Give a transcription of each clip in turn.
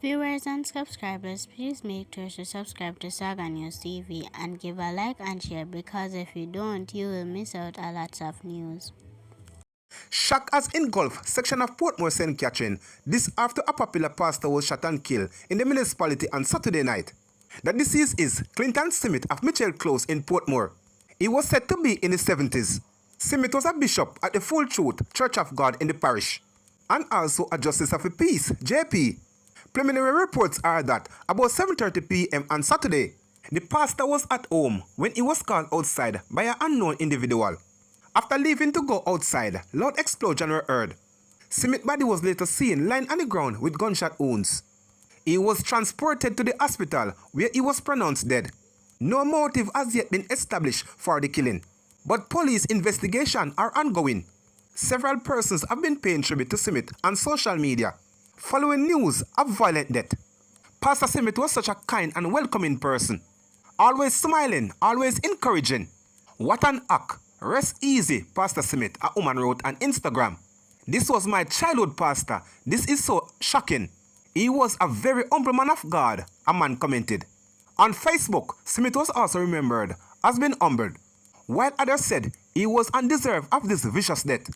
Viewers and subscribers, please make sure to subscribe to Saga News TV and give a like and share, because if you don't, you will miss out a lot of news. Shock has engulfed section of Portmore St. Catherine. This after a popular pastor was shot and killed in the municipality on Saturday night. The deceased is Clinton Simit of Mitchell Close in Portmore. He was said to be in his 70s. Simit was a bishop at the Full Truth Church of God in the parish, and also a justice of the peace, JP. Preliminary reports are that about 7:30 p.m. on Saturday, the pastor was at home when he was called outside by an unknown individual. After leaving to go outside, loud explosions were heard. Simit's body was later seen lying on the ground with gunshot wounds. He was transported to the hospital where he was pronounced dead. No motive has yet been established for the killing, but police investigations are ongoing. Several persons have been paying tribute to Simit on social media following news of violent death. Pastor Simit was such a kind and welcoming person, always smiling, always encouraging. What an act. Rest easy, Pastor Simit, a woman wrote on Instagram. This was my childhood pastor. This is so shocking. He was a very humble man of God, a man commented. On Facebook, Simit was also remembered as being humbled, while others said he was undeserved of this vicious death.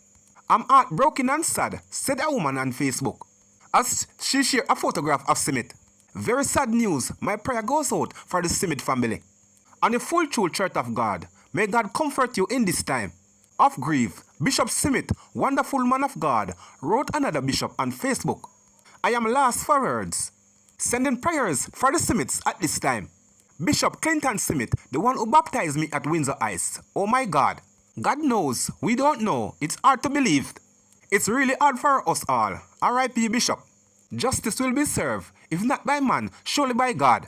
I'm heartbroken and sad, said a woman on Facebook, as she shared a photograph of Simit. Very sad news. My prayer goes out for the Simit family. On the Full Truth Church of God, may God comfort you in this time of grief. Bishop Simit, wonderful man of God, wrote another bishop on Facebook. I am lost for words. Sending prayers for the Simits at this time. Bishop Clinton Simit, the one who baptized me at Windsor Ice. Oh my God. God knows. We don't know. It's hard to believe. It's really hard for us all. R.I.P. Bishop. Justice will be served, if not by man, surely by God.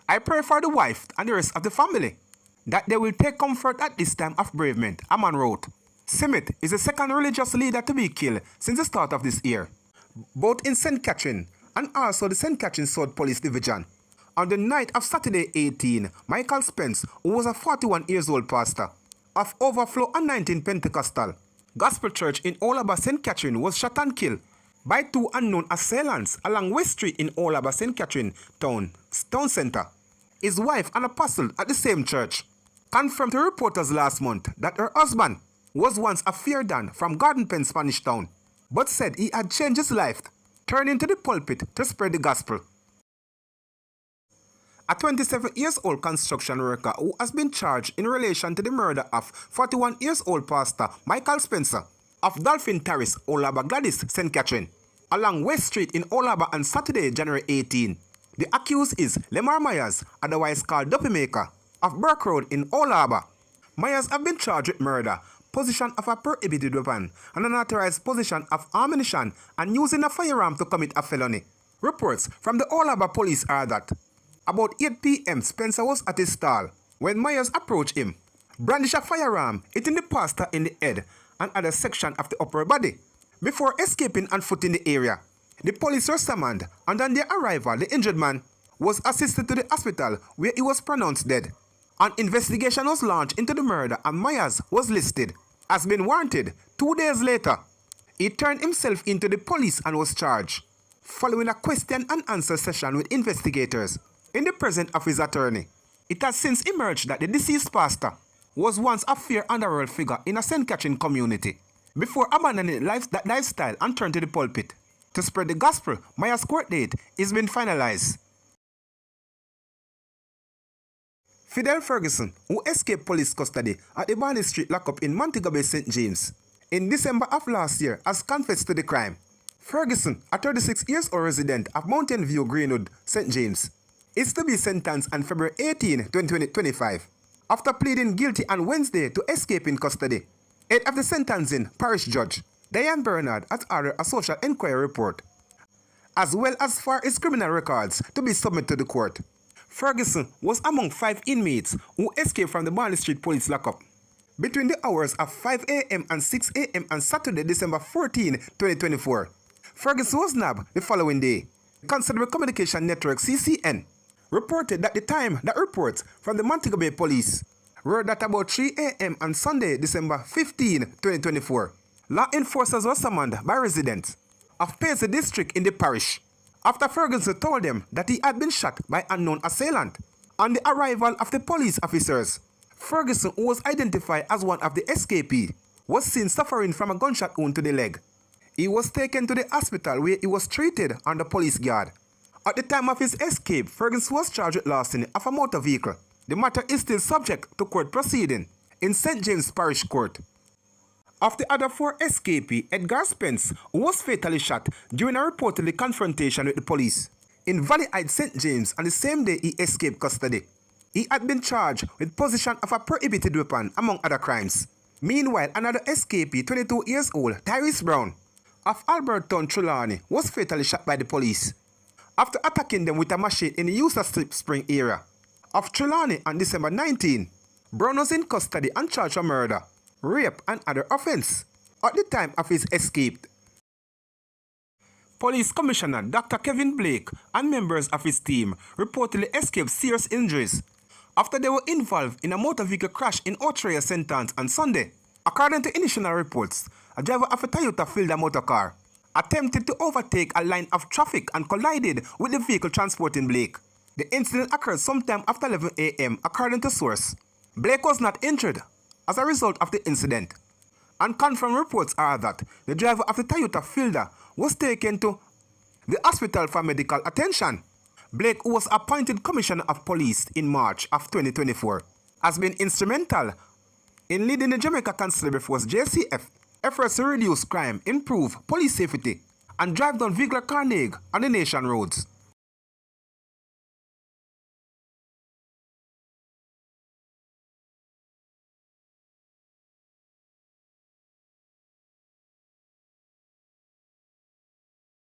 I pray for the wife and the rest of the family, that they will take comfort at this time of bereavement, a man wrote. Simit is the second religious leader to be killed since the start of this year, both in St. Catherine and also the St. Catherine South Police Division. On the night of Saturday 18, Michael Spence, who was a 41-year-old pastor of Overflow and 19 Pentecostal Gospel Church in Olaba, St. Catherine, was shot and killed by two unknown assailants along West Street in Olaba, St. Catherine Town Center. His wife, an apostle at the same church, confirmed to reporters last month that her husband was once a feardan from Garden Pen, Spanish Town, but said he had changed his life, turning to the pulpit to spread the gospel. A 27-year-old construction worker who has been charged in relation to the murder of 41-year-old pastor Michael Spencer of Dolphin Terrace, Olaba Gladys, St. Catherine, along West Street in Olaba on Saturday, January 18. The accused is Lemar Myers, otherwise called Duppy Maker, of Burke Road in Olaba. Myers have been charged with murder, possession of a prohibited weapon, and unauthorized possession of ammunition, and using a firearm to commit a felony. Reports from the Olaba police are that about 8 p.m. Spencer was at his stall when Myers approached him, brandished a firearm, hitting the pastor in the head and other section of the upper body, before escaping on foot in the area. The police were summoned, and on their arrival, the injured man was assisted to the hospital where he was pronounced dead. An investigation was launched into the murder, and Myers was listed as being warranted. 2 days later, he turned himself into the police and was charged, following a question and answer session with investigators in the presence of his attorney. It has since emerged that the deceased pastor was once a fair underworld figure in a St. Catherine community before abandoning that lifestyle and turned to the pulpit to spread the gospel. Myers' court date is being finalized. Fidel Ferguson, who escaped police custody at the Barney Street lockup in Montego Bay, St. James, in December of last year, has confessed to the crime. Ferguson, a 36-year-old resident of Mountain View, Greenwood, St. James, is to be sentenced on February 18, 2025, after pleading guilty on Wednesday to escaping custody. Head of the sentencing parish judge, Diane Bernard, has ordered a social inquiry report, as well as for his criminal records, to be submitted to the court. Ferguson was among 5 inmates who escaped from the Barney Street police lockup between the hours of 5 a.m. and 6 a.m. on Saturday, December 14, 2024. Ferguson was nabbed the following day. Considerable Communication Network, CCN, reported that the time that reports from the Montego Bay police were that about 3 a.m. on Sunday, December 15, 2024, law enforcers were summoned by residents of Paisley District in the parish after Ferguson told them that he had been shot by an unknown assailant. On the arrival of the police officers, Ferguson, who was identified as one of the escapees, was seen suffering from a gunshot wound to the leg. He was taken to the hospital where he was treated under police guard. At the time of his escape, Ferguson was charged with larceny of a motor vehicle. The matter is still subject to court proceeding in St. James Parish Court. Of the other 4 escapees, Edgar Spence, who was fatally shot during a reportedly confrontation with the police in Valley Heights, St. James, on the same day he escaped custody. He had been charged with possession of a prohibited weapon, among other crimes. Meanwhile, another escapee, 22 years old, Tyrese Brown, of Alberton, Trelawney, was fatally shot by the police after attacking them with a machete in the User Spring area of Trelawney on December 19. Brown was in custody and charged for murder, rape, and other offense at the time of his escape. Police Commissioner Dr. Kevin Blake and members of his team reportedly escaped serious injuries after they were involved in a motor vehicle crash in Outraya, St. Anne's on Sunday. According to initial reports, a driver of a Toyota Fielder motor car attempted to overtake a line of traffic and collided with the vehicle transporting Blake. The incident occurred sometime after 11 a.m. according to source. Blake was not injured as a result of the incident. Unconfirmed reports are that the driver of the Toyota Fielder was taken to the hospital for medical attention. Blake, who was appointed Commissioner of Police in March of 2024, has been instrumental in leading the Jamaica Constabulary Force JCF efforts to reduce crime, improve police safety, and drive down vehicular carnage on the nation roads.